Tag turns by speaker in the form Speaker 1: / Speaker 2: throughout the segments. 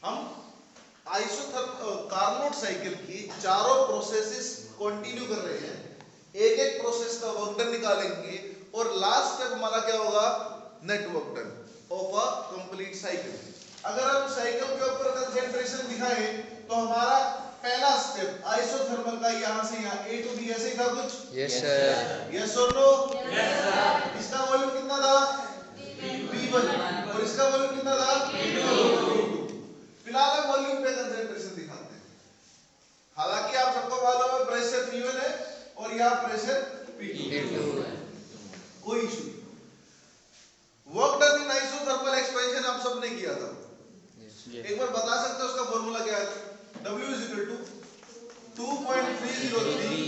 Speaker 1: हम Carnot cycle की चारों प्रोसेसेस कंटिन्यू कर रहे हैं, एक एक प्रोसेस का वर्क डन निकालेंगे और लास्ट स्टेप हमारा क्या होगा, net work done of a complete cycle. अगर हम साइकिल के ऊपर कंसंट्रेशन दिखाएं तो हमारा पहला स्टेप आइसोथर्मल का यहां से यहां ए टू बी ऐसे ही था कुछ।
Speaker 2: Yes sir.
Speaker 1: यस और नो? Yes sir. इसका वॉल्यूम कितना था, V1, और इसका वॉल्यूम कितना था, V2। फिलहाल हम वॉल्यूम पे कंसंट्रेशन दिखाते हैं। हालांकि आप सबको मालूम है प्रेशर P1 है और यहाँ प्रेशर P2 है, कोई इशू नहीं। Work done in isothermal expansion आप सबने किया था, एक बार बता सकते हो उसका फॉर्मूला क्या है? W is equal to 2.303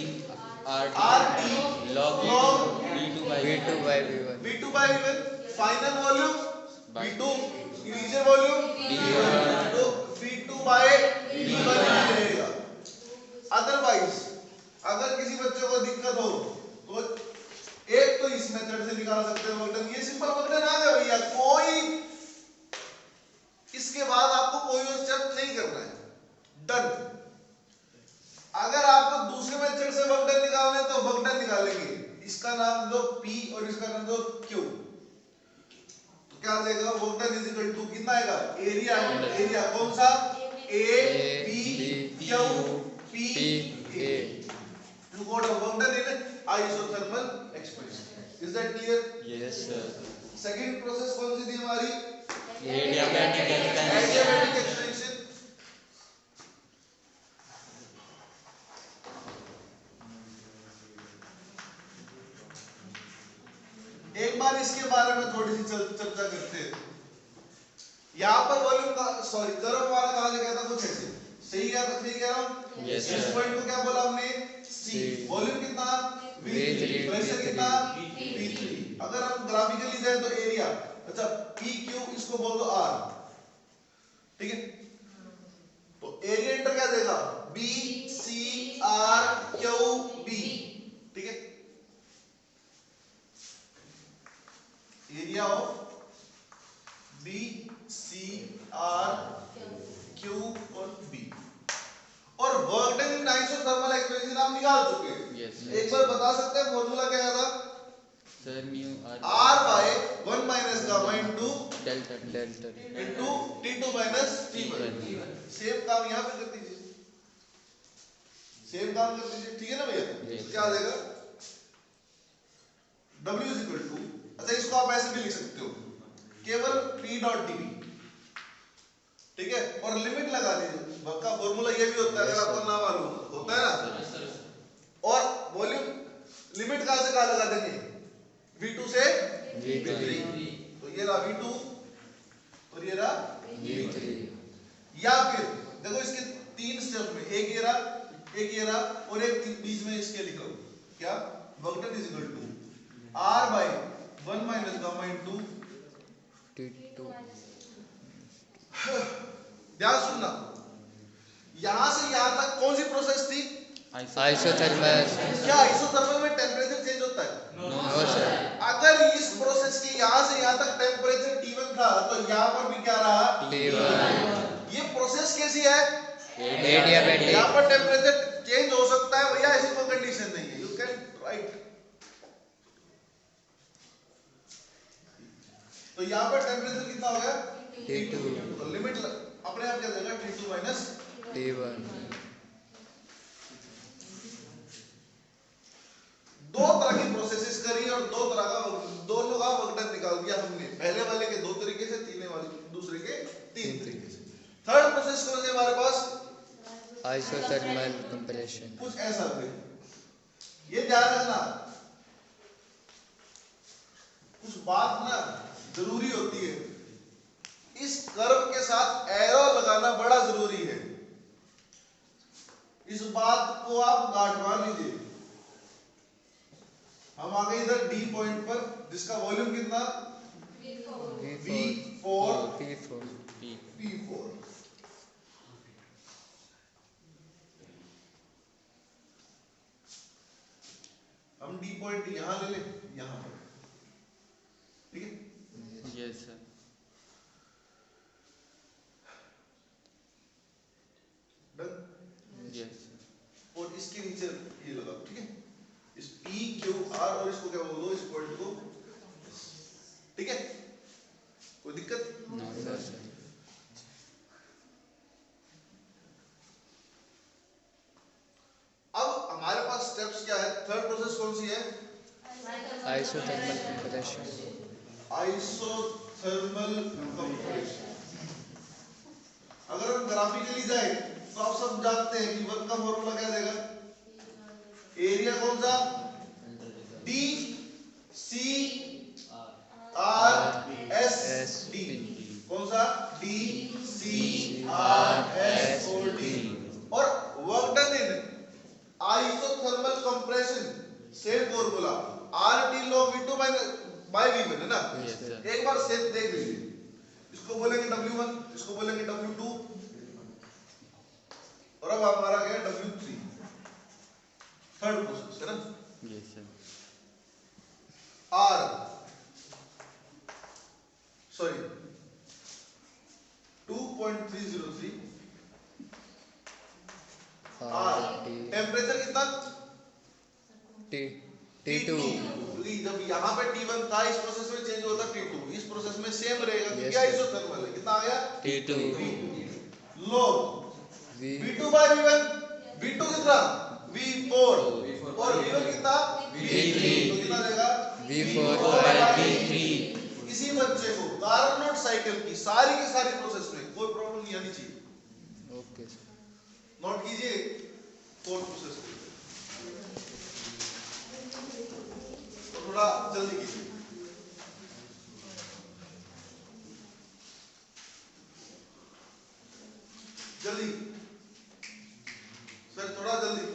Speaker 1: RT log
Speaker 2: V2 by V1
Speaker 1: V2 by V1, final volume V2, initial volume V1, तो V2 by V1 रहेगा। अदरवाइज अगर किसी बच्चे को दिक्कत हो तो एक तो इस मेथड से निकाल सकते हैं वर्क डन, ये सिंपल वर्क डन आ गया भैया, कोई इसके बाद आपको कोई और स्टेप नहीं करना है, डन। अगर आपको दूसरे मेथड से वर्क डन निकालना है तो वर्क डन निकालेंगे, इसका नाम दो P और इसका नाम दो Q, तो क्या देगा, work done is equal to कितना आएगा, एरिया, एरिया कौन सा, A B Q P A, you got a work done in isothermal expansion, is that clear?
Speaker 2: Yes sir.
Speaker 1: Second process कौन सी थी हमारी,
Speaker 2: एडियाबैटिक
Speaker 1: एडियाबैटिक एक्सपेंशन। एक बार इसके बारे में थोड़ी सी चर्चा करते हैं। यहाँ पर वॉल्यूम का सॉरी कर्व हमारा कहा गया था कुछ ऐसे, सही क्या, सही कह रहा हूँ?
Speaker 2: यस
Speaker 1: इस
Speaker 2: सर।
Speaker 1: पॉइंट को क्या बोला हमने, C, वॉल्यूम कितना, V3, प्रेशर कितना, P3। अगर हम ग्राफिकली जाए तो एरिया, अच्छा PQ इसको बोल दो R, ठीक है, तो एरिया इंटर क्या देगा, BCRQB, ठीक है, एरिया ऑफ BCRQ और B। और work done in isothermal expansion आप निकाल चुके हैं।
Speaker 2: यस
Speaker 1: एक बार बता सकते हैं फॉर्मूला क्या था,
Speaker 2: sir mu
Speaker 1: R by 1 minus gamma into
Speaker 2: delta
Speaker 1: into T2 minus T1। Same काम यहाँ पे कर दीजिए, सेम काम कर दीजिए, ठीक है ना भैया?
Speaker 2: Yes.
Speaker 1: क्या आ जाएगा, W is equal to, अच्छा इसको आप ऐसे भी लिख सकते हो, केवल P डॉट dV, ठीक है, और लिमिट लगा दीजिए, का फॉर्मूला ये भी होता है, अगर आपको ना मालूम होता है ना, और वॉल्यूम लिमिट कहां से कहां लगा देंगे, V2 से V3, तो ये रहा V2 और ये रहा V3। या फिर देखो इसके तीन स्टेप में, एक ये रहा, एक ये रहा और एक बीच में इसके लिखो, क्या, work done is equal to R by 1 minus gamma into
Speaker 2: T2
Speaker 1: ध्यान सुनना, यहां से यहां तक कौन सी प्रोसेस थी,
Speaker 2: आइसोथर्मल।
Speaker 1: क्या आइसोथर्मल में टेम्परेचर चेंज होता है,
Speaker 2: नो सर।
Speaker 1: अगर इस प्रोसेस के यहां से यहां तक टेम्परेचर T1 था तो यहां पर भी क्या रहा,
Speaker 2: T1।
Speaker 1: ये प्रोसेस कैसी है,
Speaker 2: एडियाबैटिक।
Speaker 1: यहां पर टेम्परेचर चेंज हो सकता है भैया, ऐसी कोई कंडीशन नहीं है, यू कैन राइट, तो यहां पर टेम्परेचर कितना हो गया,
Speaker 2: T2।
Speaker 1: तो लिमिट अपने आप क्या देगा, T2 minus
Speaker 2: T1।
Speaker 1: दो तरह की प्रोसेसेस करी और दो तरह का दोनों का वर्क डन निकाल दिया हमने, पहले वाले के दो तरीके से, तीसरे वाले दूसरे के तीन तरीके से। थर्ड प्रोसेस कौन सी हमारे पास,
Speaker 2: आइसोथर्मल कंप्रेशन।
Speaker 1: कुछ ऐसा भी, ये ध्यान रखना, कुछ बात ना जरूरी होती है, इस कर्व के साथ एरो लगाना बड़ा जरूरी है, इस बात को आप गांठवा लीजिए। हम आ गए इधर D पॉइंट पर, जिसका वॉल्यूम कितना, V4 हम D पॉइंट यहां ले ले, यहां पर, ठीक है,
Speaker 2: yes sir. isothermal compression,
Speaker 1: isothermal compression. अगर हम ग्राफिकली जाए तो आप सब जानते हैं कि वर्क का फॉर्मूला क्या देगा? एरिया कौन सा? D C R S D. कौन सा? डी सी आर एस और डी। और work done in isothermal compression same formula R T log V two by V one है ना। एक बार सेम देख लीजिए, इसको बोलेंगे W1, इसको बोलेंगे W2 और अब हमारा गया W3, थर्ड प्रोसेस है ना।
Speaker 2: yes sir,
Speaker 1: R sorry 2.303 R
Speaker 2: T
Speaker 1: temperature कितना?
Speaker 2: T T2
Speaker 1: क्योंकि जब यहाँ पे T1 था इस प्रोसेस में चेंज होता T2, इस प्रोसेस में सेम रहेगा क्योंकि
Speaker 2: Yes, sir.
Speaker 1: आइसोथर्मल है। कितना आ गया?
Speaker 2: T2
Speaker 1: log
Speaker 2: V
Speaker 1: V2 bye V1, V2 कितना? V4 और V1 कितना?
Speaker 2: V3
Speaker 1: तो कितना देगा?
Speaker 2: V4 by V3।
Speaker 1: किसी बच्चे को कार्नोट साइकिल की सारी प्रोसेस में कोई प्रॉब्लम नहीं आनी चाहिए।
Speaker 2: ओके सर,
Speaker 1: नोट कीजिए फोर्थ प्रोसेस को, तो थोड़ा जल्दी कीजिए। जल्दी सर, थोड़ा जल्दी।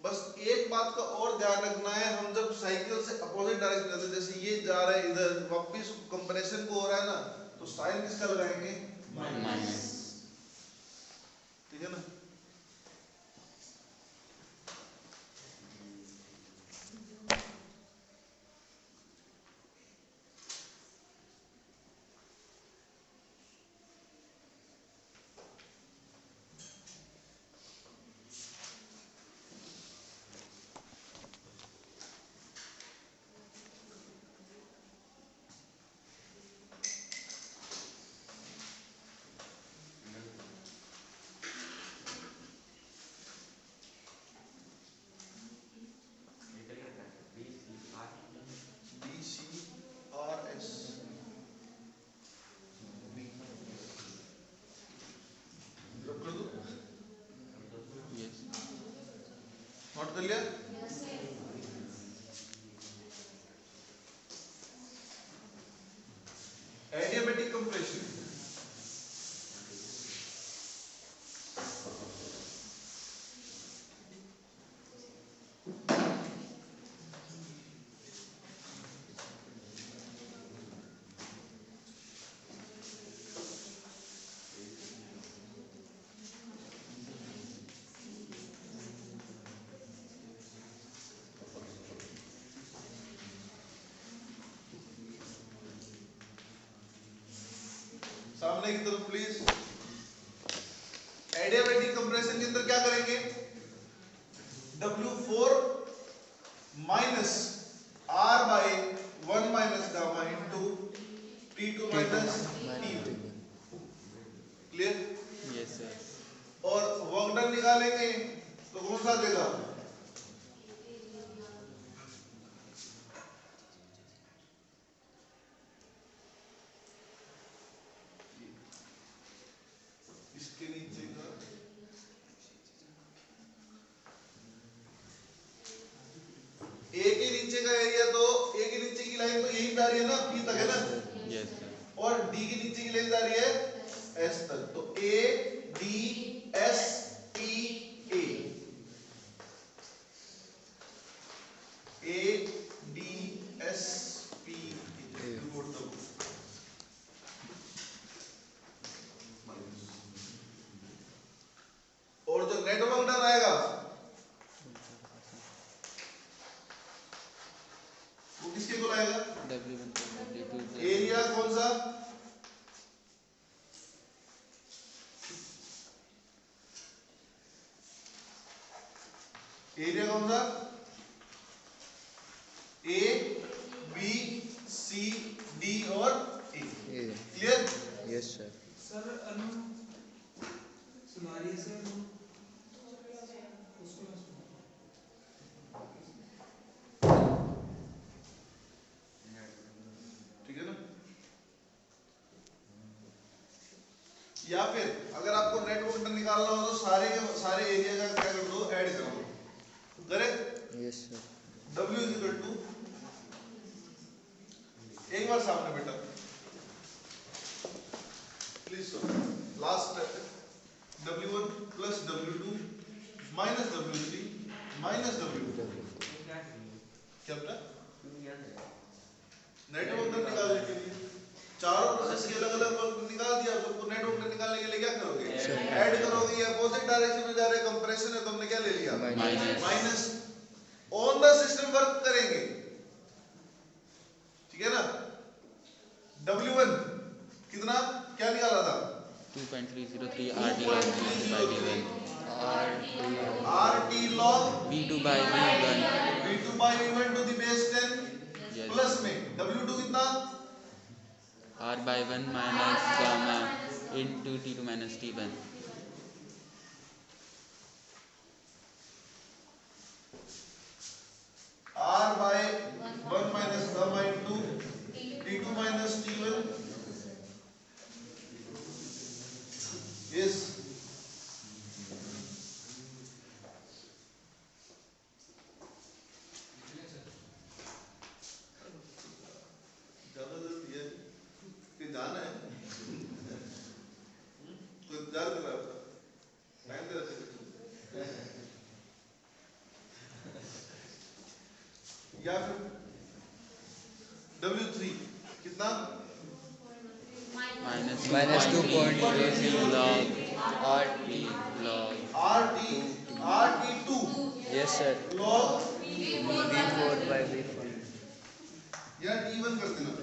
Speaker 1: बस एक बात का और ध्यान रखना है, हम जब साइकिल से अपोजिट डायरेक्शन में, जैसे ये जा रहा है इधर वापस कंप्रेशन को हो रहा है ना, तो साइन किसका लगाएंगे?
Speaker 2: माइनस।
Speaker 1: ठीक है ना। DCRS ड्रॉप कर दो,
Speaker 2: yes
Speaker 1: नोट कर लिया। एडियाबैटिक कंप्रेशन, सामने की तरफ please. W4 minus R by 1 minus gamma into T2 minus T1. Clear?
Speaker 2: Yes, sir.
Speaker 1: और वर्क डन निकालेंगे तो कौन सा देगा? इसके नीचे का ए के नीचे का एरिया, तो ए के नीचे की लाइन तो यही जा रही है ना, पी तक है ना,
Speaker 2: Yes, sir.
Speaker 1: और डी के नीचे की लाइन जा रही है एस तक, तो A D S P A, A D S P A. और जो नेटवर्क डन आएगा वो किसके को आएगा?
Speaker 2: W1 W2
Speaker 1: एरिया कौन सा? एरिया कौन सा? ए बी सी डी और ए। क्लियर?
Speaker 3: Yes sir.
Speaker 4: सर अनु सुनारिए से उसको
Speaker 1: ठीक है ना? या फिर अगर आपको नेटवर्क डन निकालना हो तो सारे एरिया का क्या कर दो, ऐड कर दो। Correct?
Speaker 3: Yes sir.
Speaker 1: W is equal to, एक बार सामने बेटा प्लीज सुनो, last step W1 plus W2 minus W3 minus W4। क्या बेटा? नेटवर्क डन निकालने के लिए चारों प्रोसेस के अलग अलग वर्क निकाल दिया, सबको नेटवर्क डन निकालने के लिए क्या करोगे? ऐड करोगे। या अपोजिट डायरेक्शन में जा रहे कंप्रेशन है तो हमने क्या ले लिया? Minus. On the system work करेंगे, ठीक है ना? W1 कितना क्या निकाला था?
Speaker 2: 2.303 RT log V2 by V1.
Speaker 1: RT log
Speaker 2: V2 by V1.
Speaker 1: V2 by V1 to the base 10
Speaker 2: Yes.
Speaker 1: Plus में W2 कितना?
Speaker 2: R by 1 minus gamma into T2 minus T1.
Speaker 1: R by 1 minus gamma into T2 minus T1. Yes. ज्यादा जल्दी है कि जाना है? तो इंतजार कर रहा है आपका, टाइम दे रहे थे। या फिर W3 कितना?
Speaker 2: Minus
Speaker 3: Minus
Speaker 2: 2.3 log RT log
Speaker 1: RT2
Speaker 3: yes sir.
Speaker 1: log
Speaker 3: V4 by V4।
Speaker 1: या T1 कर देना।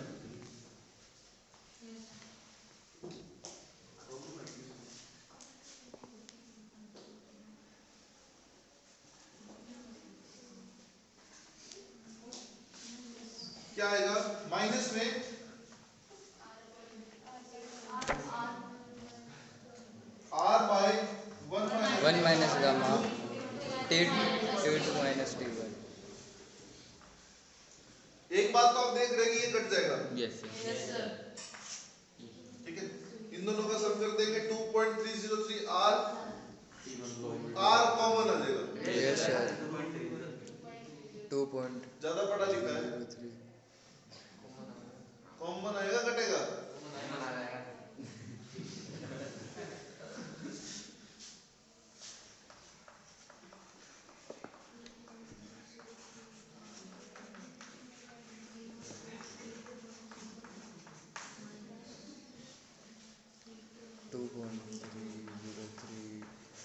Speaker 1: क्या आएगा? माइनस में R by 1
Speaker 3: minus gamma T2 minus T1।
Speaker 1: एक बात तो आप देख रहे हैं कि ये कट जाएगा,
Speaker 2: Yes, sir.
Speaker 1: ठीक है? इन दोनों का सम कर देंगे 2.303 R कॉमन आ जाएगा।
Speaker 3: Yes sir. 2.03
Speaker 1: ज्यादा पढ़ा लिखा है, कॉमन आएगा कटेगा?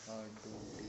Speaker 3: R2 T